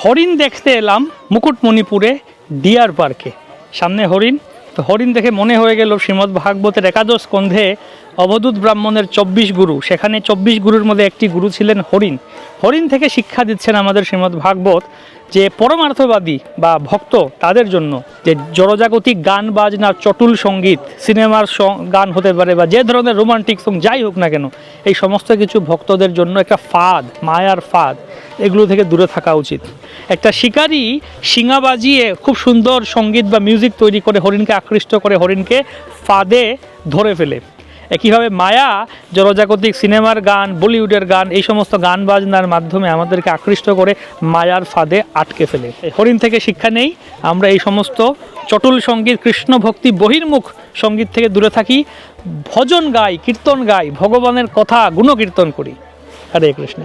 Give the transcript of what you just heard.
হরিণ দেখতে এলাম মুকুটমণিপুরে ডিয়ার পার্কে। সামনে হরিণ, তো হরিণ দেখে মনে হয়ে গেল শ্রীমদ্ ভাগবতের একাদশ স্কন্ধে অবধূত ব্রাহ্মণের 24 গুরু, সেখানে 24 গুরুর মধ্যে একটি গুরু ছিলেন হরিণ। হরিণ থেকে শিক্ষা দিচ্ছেন আমাদের শ্রীমদ্ ভাগবত যে পরমার্থবাদী বা ভক্ত তাদের জন্য যে জড়জাগতিক গান বাজনা, চটুল সঙ্গীত, সিনেমার গান হতে পারে বা যে ধরনের রোমান্টিক সং যাই হোক না কেন, এই সমস্ত কিছু ভক্তদের জন্য একটা ফাঁদ, মায়ার ফাঁদ, এগুলো থেকে দূরে থাকা উচিত। একটা শিকারী শিঙা বাজিয়ে খুব সুন্দর সঙ্গীত বা মিউজিক তৈরি করে হরিণকে আকৃষ্ট করে হরিণকে ফাঁদে ধরে ফেলে। একইভাবে মায়া জড়জাগতিক সিনেমার গান, বলিউডের গান, এই সমস্ত গান বাজনার মাধ্যমে আমাদেরকে আকৃষ্ট করে মায়ার ফাঁদে আটকে ফেলে। হরিণ থেকে শিক্ষা নেই, আমরা এই সমস্ত চটুল সঙ্গীত, কৃষ্ণ ভক্তি বহির্মুখ সঙ্গীত থেকে দূরে থাকি, ভজন গাই, কীর্তন গাই, ভগবানের কথা গুণকীর্তন করি। হরে কৃষ্ণ।